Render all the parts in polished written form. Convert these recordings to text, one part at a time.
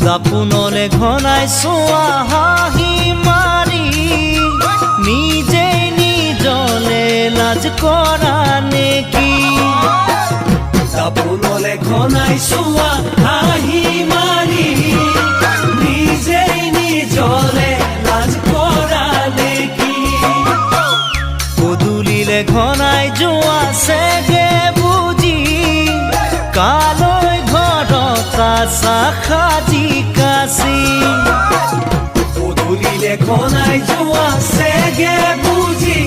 দাপোনলে ঘনাই চোৱা হাঁহি মাৰি নিজে নিজলে লাজ কৰা নেকি দাপোনলে ঘনাই চোৱা হাঁহি মাৰি নিজে নিজলে লাজ কৰা নেকি পদূলিলে ঘনাই যোৱা চেগে বুজি কালৈ ঘৰত কাছা সাজি কাছি পদূলিলে ঘনাই যোৱা চেগে বুজি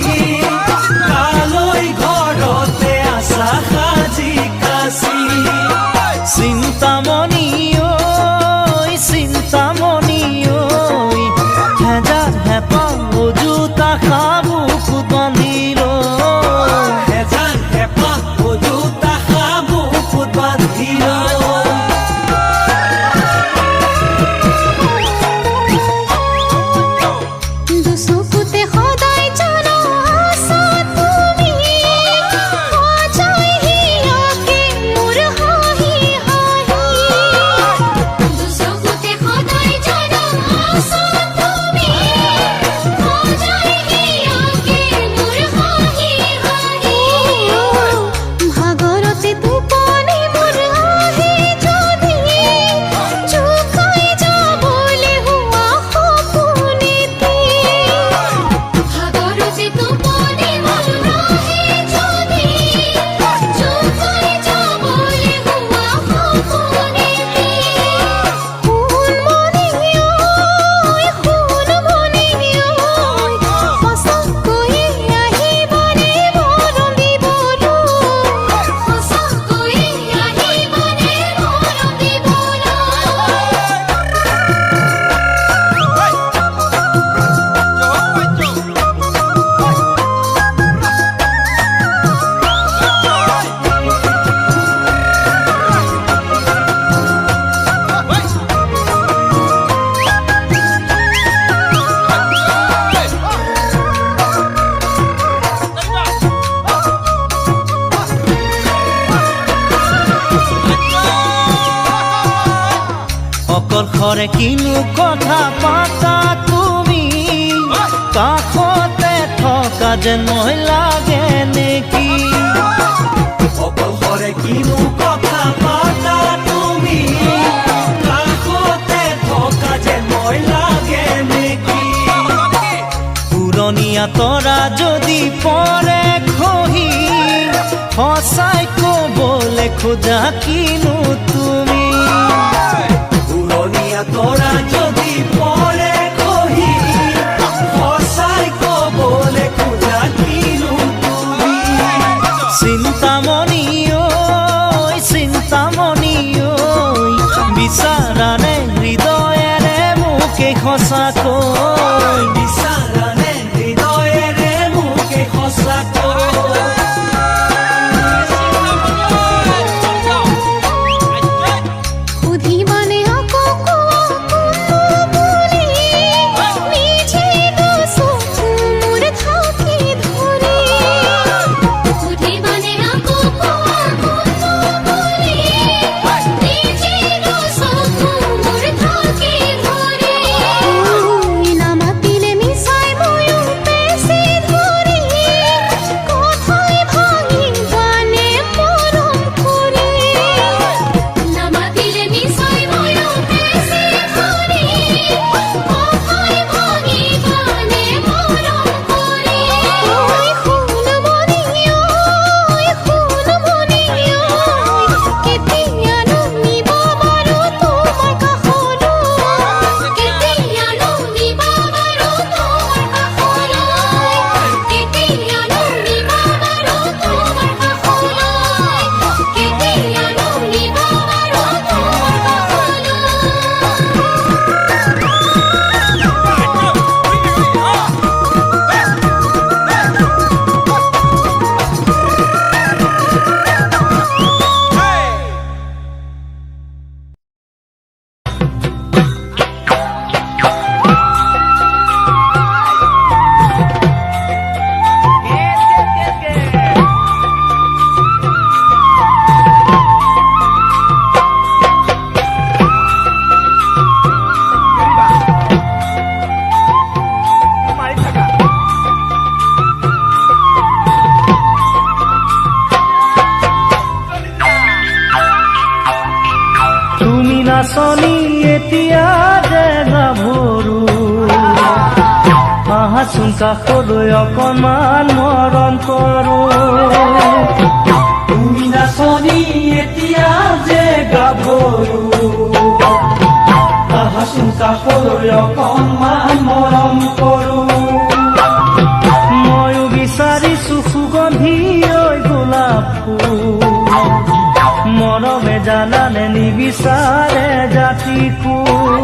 কালৈ ঘৰতে আছা সাজি কাছি চিন্তামণি ঐ চিন্তামণি ঐ হেজা হেঁপা অযুতা খাবুক বান্ধিল হেজা হেঁপা অযুতা খাবুক বান্ধিল অকলশৰে কিনো কথা পাতা তুমি কাষতে থকা যেন মই লাগে নেকি অকলশৰে কিনো কথা পাতা তুমি কাষতে থকা যেন মই লাগে নেকি পুৰণিয়া তৰা যদি পৰে খহি সঁচাই ক'বলে খোজা কিনো তুমি তোরা যদি পরে কহি সঁচাই কবলে খোজা কিনো তুমি চিন্তামণি ঐ চিন্তামণি ঐ বিচাৰানে হৃদয়েৰে মোকে সঁচাকৈ বিচাৰানে হৃদয়েৰে মোকে সঁচাকৈ আহাচোন কাষলৈ অকণমান মৰম কৰো। তুমি নাচনী এতিয়া যে গাভৰু, আহাচোন কাষলৈ অকণমান মৰম কৰো। ময়ো বিচাৰিছো সুগন্ধি ঐ গোলাপ ফুল, মৰমে জানানে নিবিচাৰে জাতি কুল।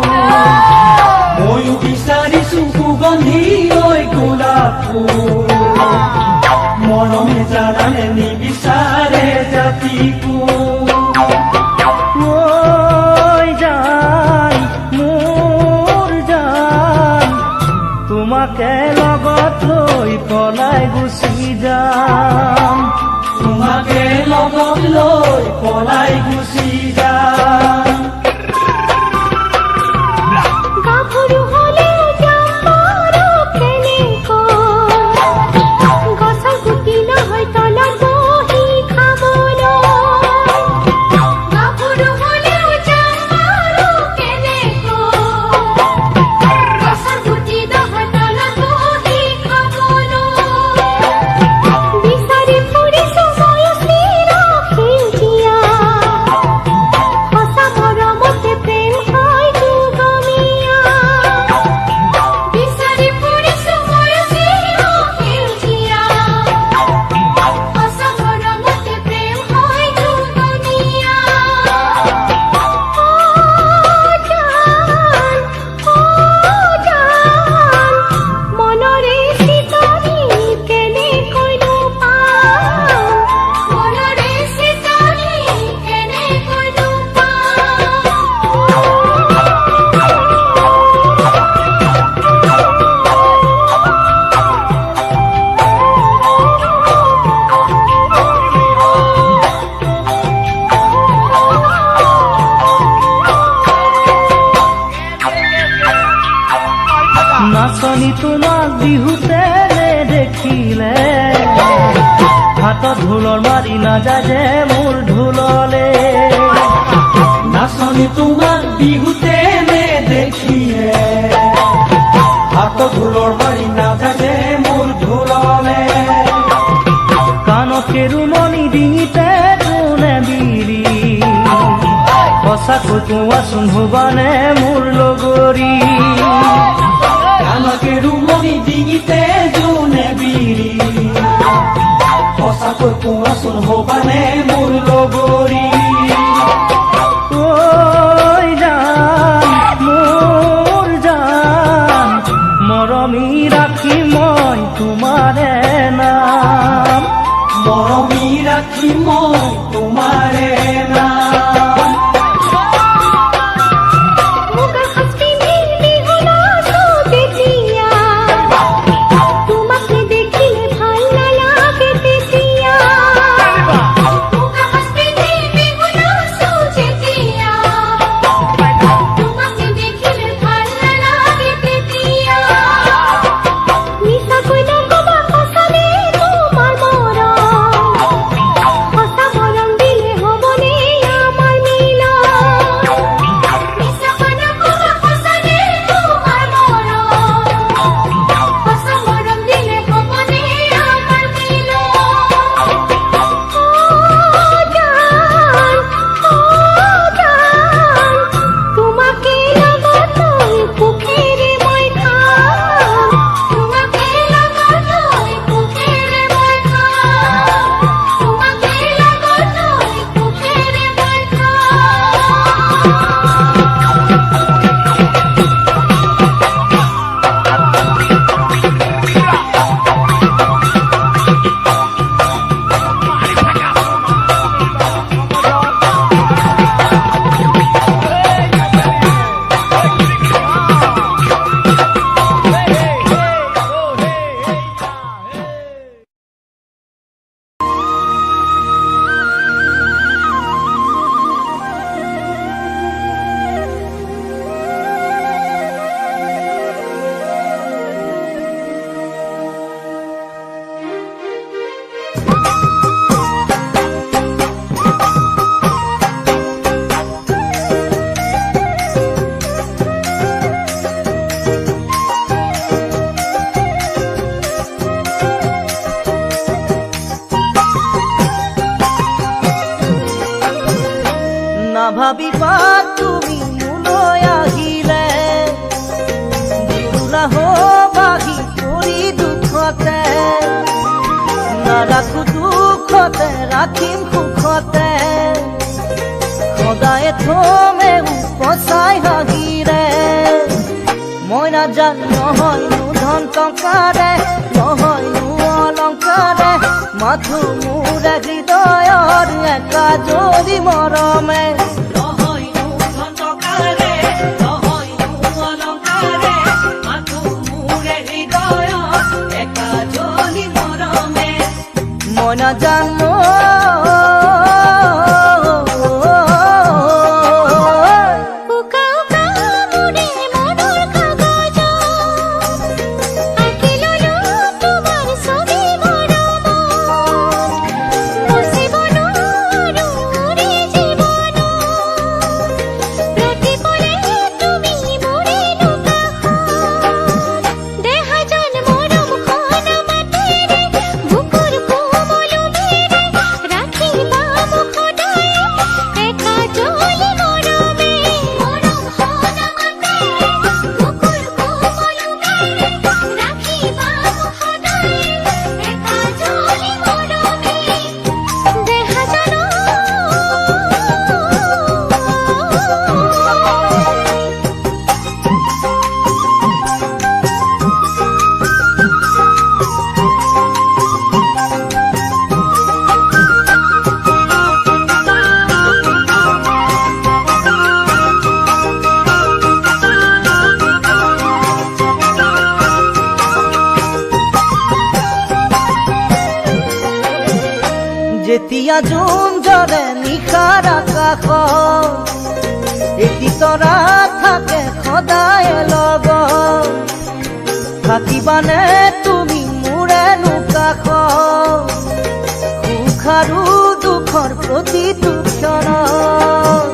ময়ো বিচাৰিছো সুগন্ধি ঐ গোলাপ ফুল, মৰমে জানানে নিবিচাৰে জাতি কুল। ঐ জান মোৰ জান, তোমাকে লগত লৈ পলাই গুচি যাম। তোমাকে লগত লৈ পলাই গুচি যাম। গাভৰু হ'লেও যাম বাৰু কেনেকৈ, গছৰ গুটি নহয় তলত বহি খাবলৈ। গাভৰু হ'লেও যাম বাৰু কেনেকৈ, গছৰ গুটি নহয় তলত বহি খাবলৈ। বিচাৰি ফুৰিছো ময়ো চিৰসেউজীয়া, সঁচা মৰমতে প্ৰেম হয় যুগমীয়া। বিচাৰি ফুৰিছো ময়ো চিৰসেউজীয়া, সঁচা মৰমতে প্ৰেম হয় যুগমীয়া। জান, মনৰে চিতনি কেনেকৈনো পাম, মনৰে চিতনি কেনেকৈনো পাম। নাচনি তোমাক বিহুতে দেখিলে, হাতত ঢোলৰ মাৰি নাযায় যে মোৰ ঢোললে। নাচনী তোমাক বিহুতে দেখিলে, হাত ঢোলৰ মাৰি নাযায় মোৰ ঢোললে। কাণত কেৰুমণি ডিঙিতে তোনে বিৰি, সঁচাকৈ কোৱাচোন হবানে মোৰ লগৰী। কাণকে ৰুমনি ডিঙিতে জোনে বিৰি, সঁচাকৈ কোৱাচোন হবানে মোৰ লগৰী। ঐ জান মোৰ জান, মৰমি ৰাখি মই তোমাৰে নাম। মৰমি ৰাখি মই তোমাৰে নাম। মুগাৰ সাজ পিন্ধি বিহু নাচো তেতিয়া, তোমাক নেদেখিলে ভাল নালাগে তেতিয়া। মুগাৰ সাজ পিন্ধি বিহু ৰাখিম সুখতে সদায় থমে উপচাই হাঁহিৰে মই নাজানো নহয়নো ধন টকাৰে নহয়নো অলংকাৰে মাথো মোৰে হৃদয়ৰ একাজলি মৰমে মই নাজানো যেতিয়া জোন জ্বলে নিশাৰ আকাশ এটি তৰা থাকে সদায় লগত থাকিবানে তুমি মোৰেনো কাষ সুখ আৰু দুখৰ প্ৰতিটো ক্ষণত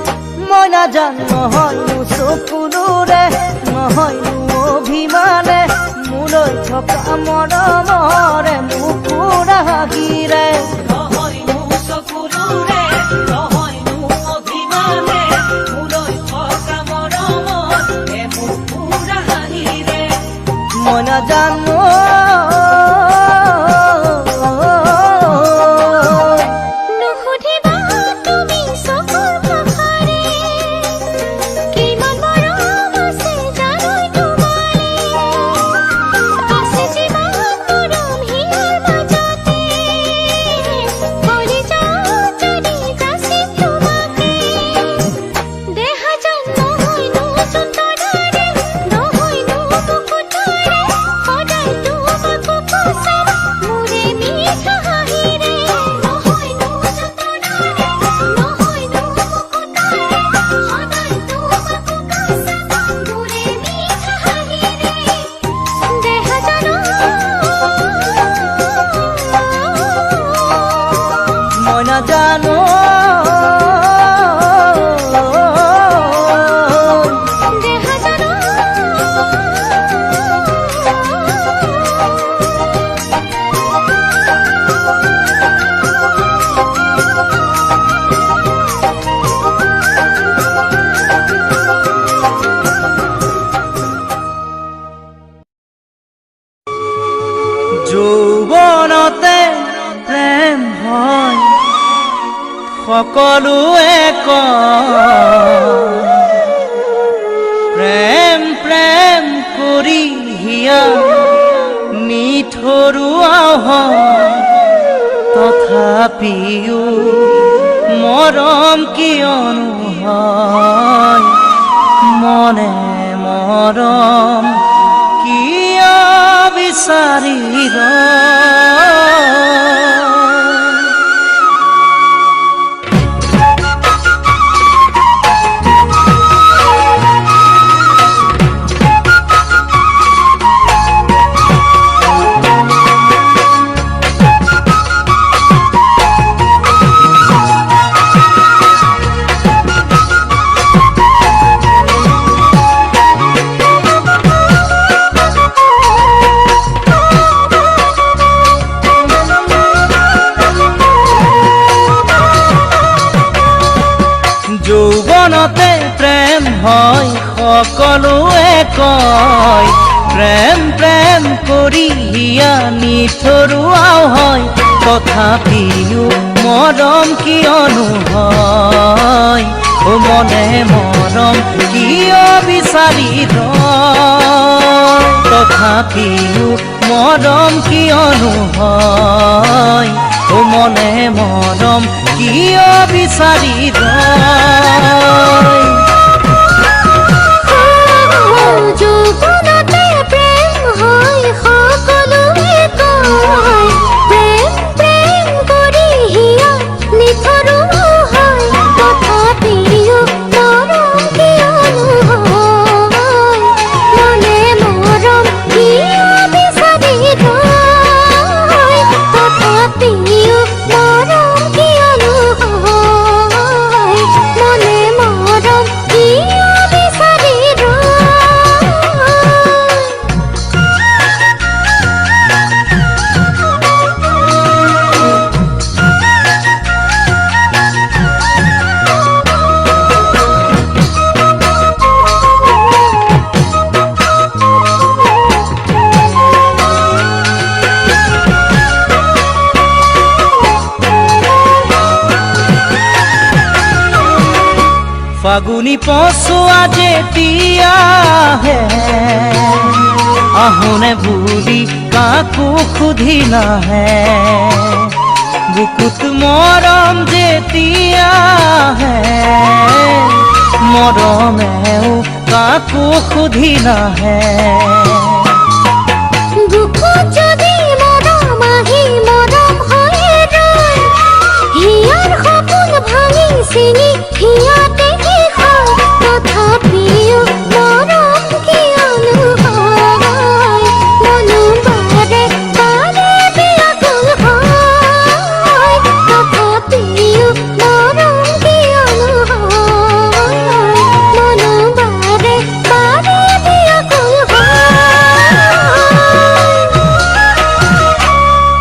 মই নাজানো নহয়নো চকুলোৰে নহয়নো অভিমানে মোলৈ থকা মৰমৰে মুকুৰা হাগিৰে মই নাজানো নুসুধিবা তুমি চকুৰ ভাষাৰে কিমান মৰম আছে জানো তোমাৰে আছে যিমান মৰম হিয়াৰ মাজতে কলিজাত যদি যাচিম তোমাকে দেহা জন্ম হয়নো সুন্দৰে নহয়নো মুকুতাৰে সদায় তোমাকো পচাম মোৰে মিঠা হাঁহিৰে নহয়নো সুন্দৰে নহয়নো মুকুতাৰে সদায় তোমাকো পচাম মোৰে মিঠা হাঁহিৰে দেহা জানো মই নাজানো দেহা জানো যৌৱনতে প্ৰেম হয় সকলোৱে কয় প্ৰেম প্ৰেম কৰি হিয়া নিঠৰুৱা হয় তথাপিও মৰম কিয়নো হয় মনে মৰম কিয় বিচাৰি যৌৱনতে প্ৰেম হয় সকলোৱে কয় প্ৰেম প্ৰেম কৰি হিয়া নিঠৰুৱাও হয় তথাপিও মৰম কিয়নো হয় ও মনে মৰম কিয় বিচাৰি ৰয় তথাপিও মৰম কিয়নো হয় ও মনে মৰম কিয় বিচাৰি ৰয় যৌৱনতে প্ৰেম হয় সকলোৱে কয় প্ৰেম প্ৰেম কৰি হিয়া নিথৰো হয় তথাপিও মৰম কিয়নো হয় মনে মৰম কিয় বিচাৰি ৰয় তথাপিও মৰম কিয়নো হয় মনে মৰম কিয় বিচাৰি ৰয় ফাগুনি পচোৱা যেতিয়া আহে আহোনে বুলি কাকো সুধি নাহে বুকুত মৰম যেতিয়া আহে মৰমেও কাকো সুধি নাহে বুকুত যদি মৰম আহি মৰম হৈয়ে ৰয় হিয়াৰ সপোন ভাঙি চিঙি হিয়াতে তথাপিও মৰম কিয়নো হয় মনো বাৰে বাৰে ব্যাকুল হয় তথাপিও মৰম কিয়নো হয় মনো বাৰে বাৰে ব্যাকুল হয়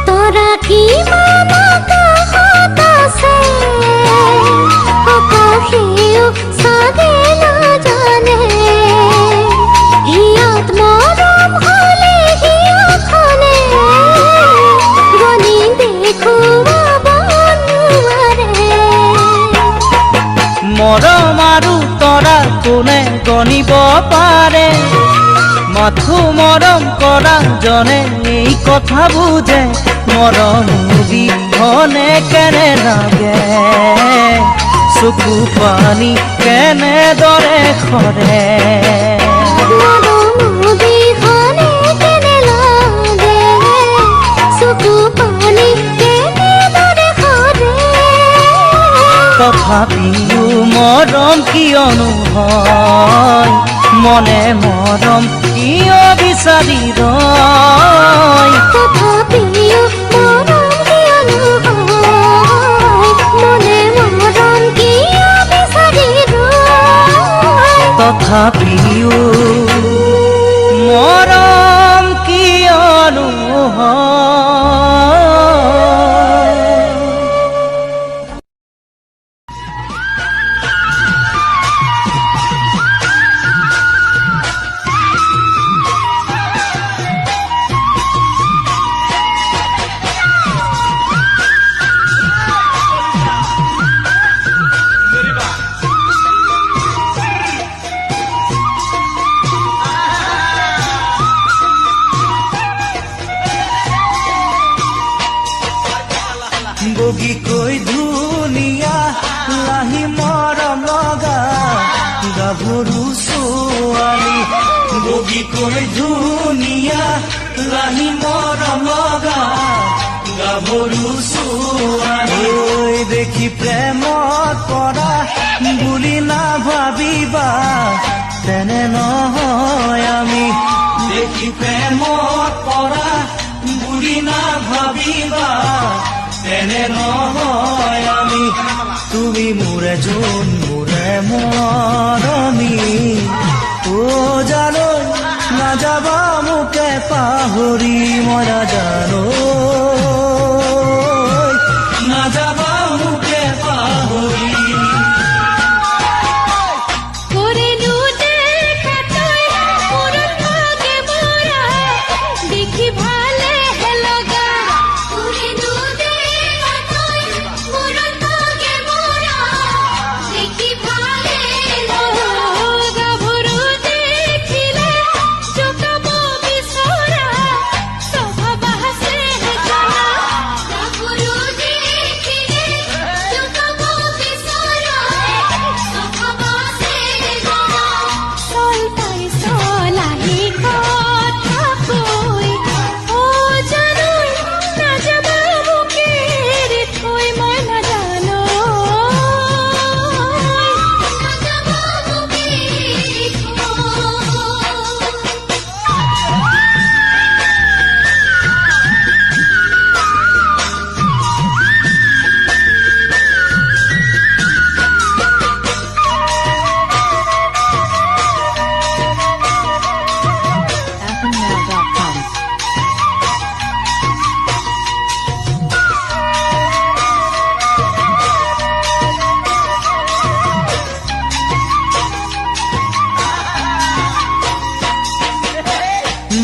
তোৰা কিমান আকাশত আছে আকাশেও চাগে নাজানে হিয়াত মৰম হলে হিয়াখনে গণি দেখুৱাব নোৱাৰে মৰম আৰু তৰা কোনে গণিব পাৰে মাথো মৰম কৰা জনে এই কথা বুজে মৰম বিহনে কেনে লাগে চকু পানী কেনেদৰে সৰে মৰম বিহনে কেনে লাগে চকু পানী কেনেদৰে সৰে তথাপিও মৰম কিয়নো হয় মনে মৰম কিয় বিচাৰি ৰয় তথাপিও মৰম কিয়নো হয় মনে মৰম কিয় বিচাৰি ৰয় তথাপিও মৰম কিয়নো হয় বগীকৈ ধুনীয়া লাহি মৰম লগা গাভৰু ছোৱালী বগীকৈ ধুনীয়া লাহি মৰম লগা গাভৰু ছোৱালী দেখি প্ৰেমত পৰা বুলি নাভাবিবা তেনে নহয় আমি দেখি প্ৰেমত পৰা বুলি নাভাবিবা তেনে নহয় আমি তুমি মোৰে যোন মোৰে মৰমী ও জানো নাযাবা মোকে পাহৰি মই নাজানো নাযাবা মোকে পাহৰি দেখি ভালে লগা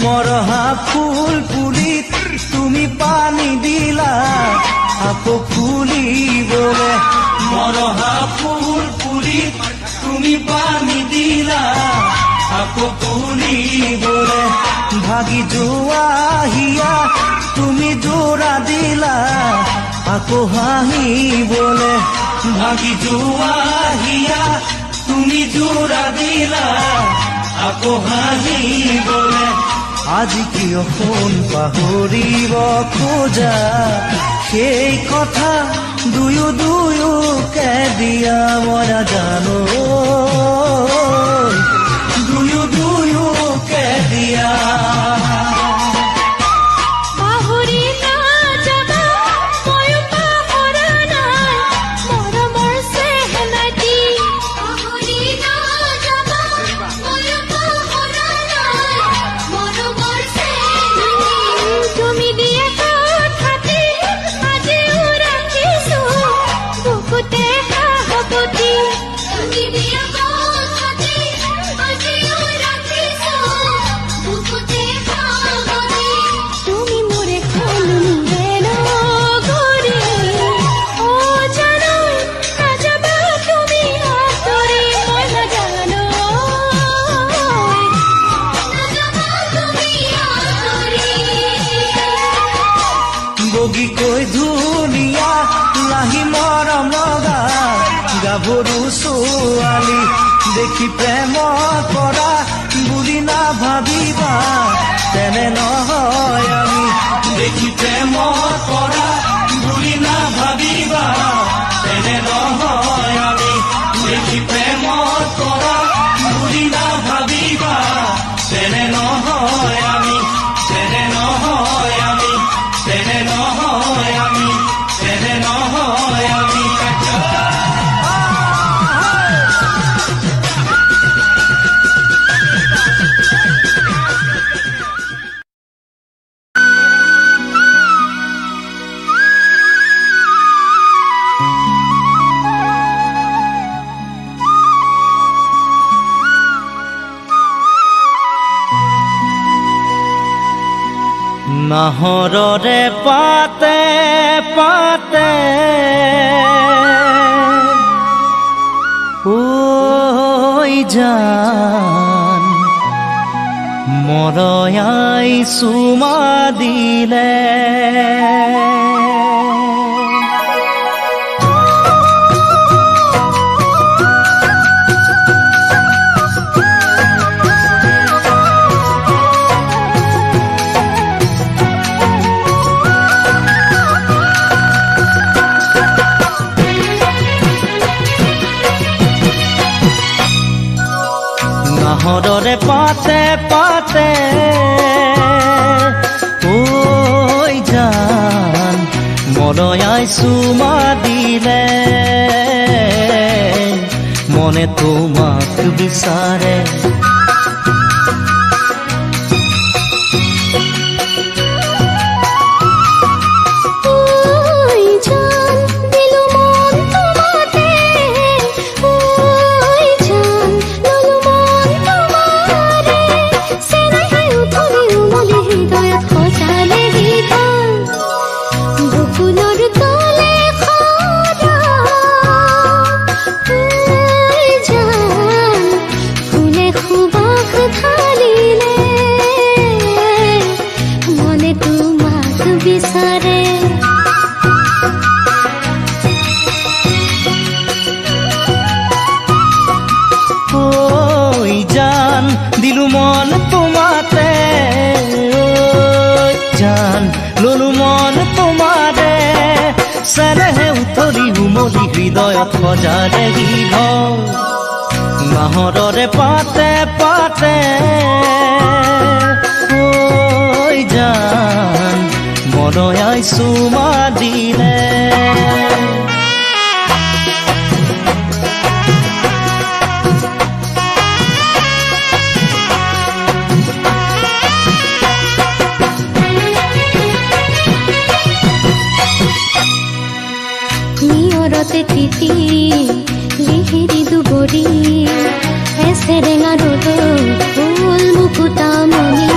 মৰহা ফুল পুলিত তুমি পানী দিলা আকৌ ফুলিবলে মৰহা ফুল পুলিত তুমি পানী দিলা আকৌ ফুলিবলে ভাগি যোৱা হিয়া তুমি জোৰা দিলা আকৌ হাঁহিবলে ভাগি যোৱা হিয়া তুমি জোৰা দিলা আকৌ হাঁহিবলে আজি কিয় ফোন পাহৰিব খোজা সেই কথা দুয়োকে দিয়া মই নাজানো দুয়োকে দিয়া বগীকৈ ধুনীয়া লাহি মৰম লগা গাভৰু ছোৱালী দেখি প্ৰেম কৰা বুলি নাভাবিবা তেনে নহয় আমি দেখি প্ৰেম কৰা বুলি নাভাবিবা তেনে নহয় আমি দেখি প্ৰেম কৰা বুলি নাভাবিবা তেনে নহয় আমি তেনে নহয় আমি তেনে নহয় আমি তেনে নহয় আমি নাহৰৰে পাতে পাতে ঐ জান মৰয়াই চুমা দিলে নাহৰৰে পাতে পাতে ঐ জান মৰয়াই চুমা দিলে মনে তোমাক বিচাৰে দিলু মন তোমাতে জান ললু মন তোমাৰে চেনেহে উতলি উমলি হৃদয়ত সজাৰে গীত নাহৰৰে পাতে পাতে ঐ জান মৰয়াই চুমা দিলে তিতি লিহিৰি দুবৰি এছেৰেঙা ৰ'দত ফুল মুকুতা মণি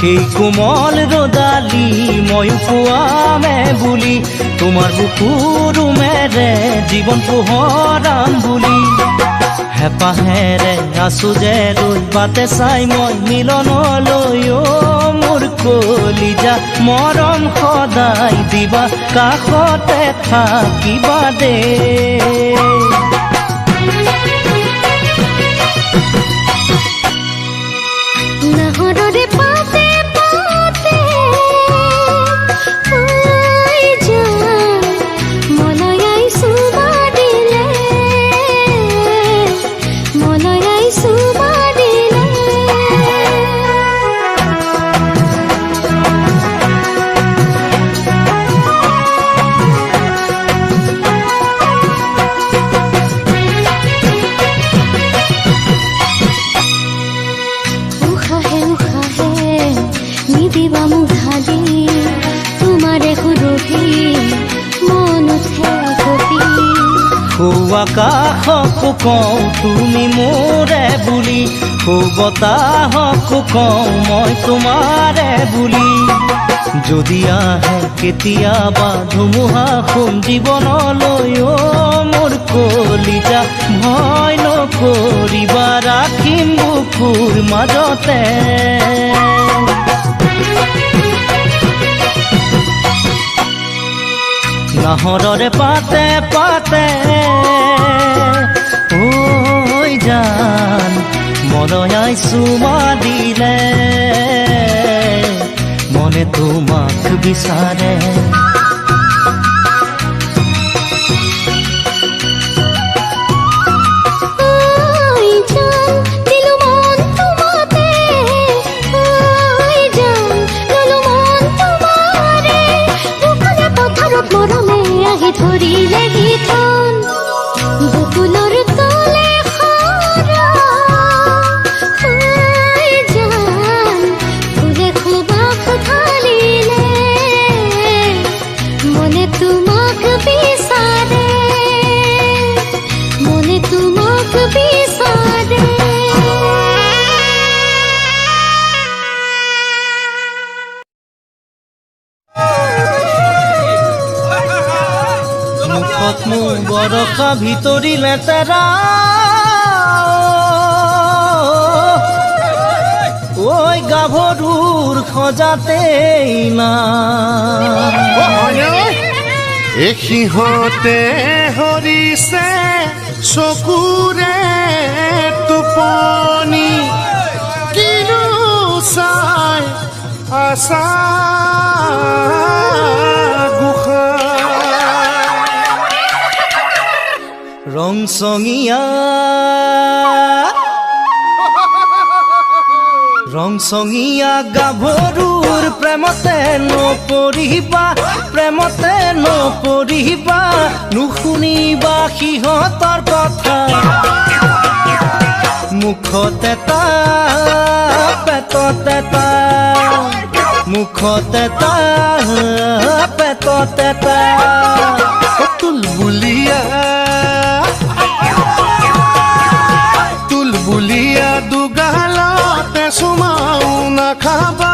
সেই কোমল ৰদালি ময়ো পোৱামে বুলি তোমাৰ বুকুৰ মেৰে জীৱন পোহৰাম বুলি হেঁপাহেৰে আছো যে ৰৈ বাটে চাই মই মিলনলৈ মোৰ কলিজা মৰম সদায় দিবা কাষতে থাকিবা দে নাহৰৰে পাতে পাতে আই যান মলৈ আইছো বাদিলে মলৈ আইছো বাদিলে উশাহে উশাহে নিদিবা মুধালি তোমাৰে সুৰভি মন উঠে গতি আকাশকো কওঁ তুমি মোৰে বুলি বতাহকো কওঁ মই তোমাৰে বুলি যদি আহে কেতিয়াবা ধুমুহা সোণ জীৱনলৈ মোৰ কলিজা ভয় নকৰিবা ৰাখিম বুকুৰ মাজতে নাহৰৰে পাতে পাতে ঐ জান মলৈ আইছো মাদিলে মনে তোমাক বিচাৰে আই জান দিলো মন তোমাতে আই জান ললো মন তোমাৰে বুকুলে পথাৰত মৰমে আহি ধৰিলে গীতন বুকুলৰ তলে খৰা আই জান ফুলে খুবাক ঢালিলে মনে তোমাক বিচাৰে মনে তোমাক বিচাৰে মুখত মোৰ বৰষা ভিতৰি লেতেৰা ঐ গাভৰুৰ সজাতেই না এ সিহঁতে হৰিছে চকুৰে টোপনি কিনো চাই আছা ৰং চঙীয়া ৰং চঙীয়া গাভৰুৰ প্ৰেমতে নপৰিবা নুশুনিবা সিহঁতৰ কথা মুখত এটা পেটত এটা মুখত এটা পেটত এটা তুলবুলিয়া দুগালতে চুমাও নাখাবা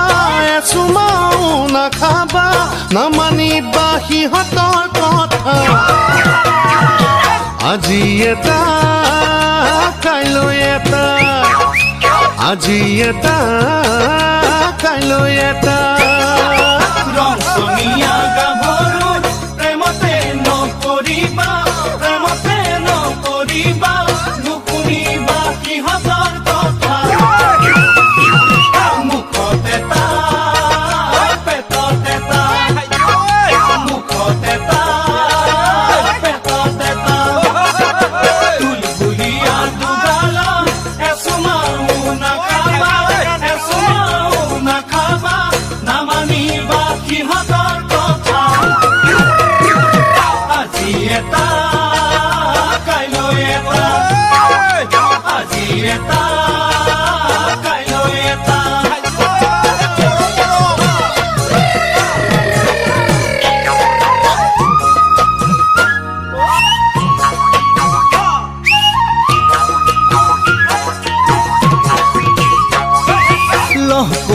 নামানিবা সিহঁতৰ কথা আজি এটা কাইলৈ এটা আজি এটা কাইলৈ এটা ৰং চঙীয়া গাভৰু প্ৰেমতে নপৰিবা নুশুনিবা সিহঁতৰ কথা মুখত এটা পেটত এটা মুখত এটা পেটত এটা তুলবুলিয়া দুগালত এচুমাও নাখাবা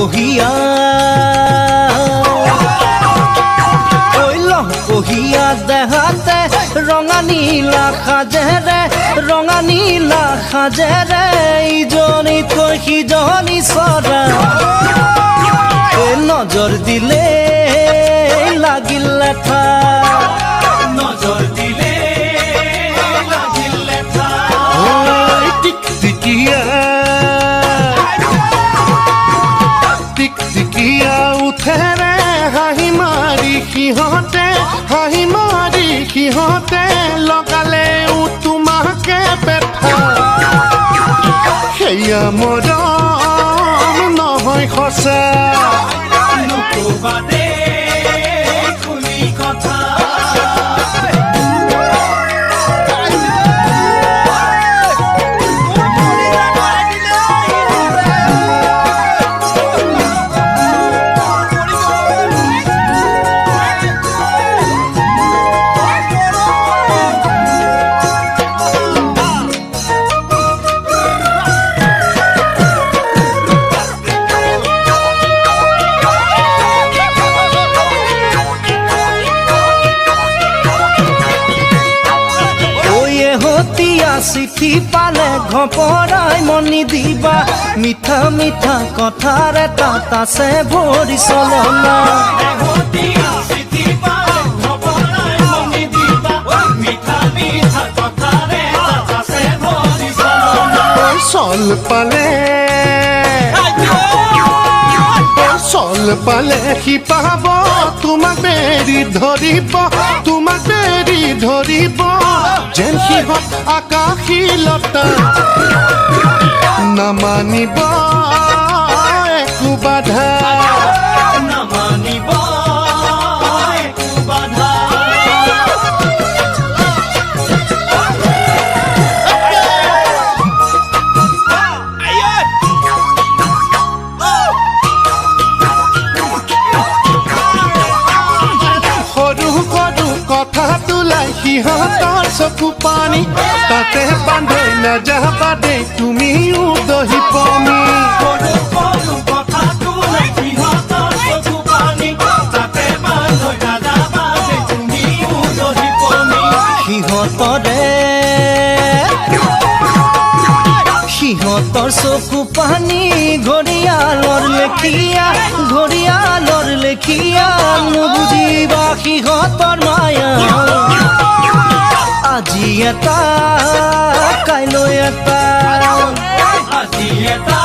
কহিয়া কহিয়া দেহাতে ৰঙা নীলা সাজেৰে ইজনীতকৈ সিজনী চৰা নজৰ দিলে লাগিল লেঠা নজৰ দিলে লাগিল লেঠা টিকটিকিয়া উঠেৰে হাঁহি মাৰি সিহঁতে লগালে তোমাকে পেঠা সেয়া মৰম নহয় সঁচা নকবা দেই খুলি কথা চিঠি পালে ঘপৰাই মনি দিবা মিঠা মিঠা কথাৰ এটা আছে ভৰি চলনা চল পালে সি পাব তোমাক বেৰি ধৰিব যেন সিহঁত আকাশী লতা নামানিব একো বাধা নামানিব একো বাধা কথা তোলাই সিহঁতৰ চকু পানী তাতে বান্ধৈ নাযাবা দেই তুমিও দহি পমি সিহঁতৰ চকু পানী ঘৰিয়ালৰ লেখিয়া নুবুজিবা সিহঁতৰ মায়া আজি এটা কাইলৈ এটা আজি এটা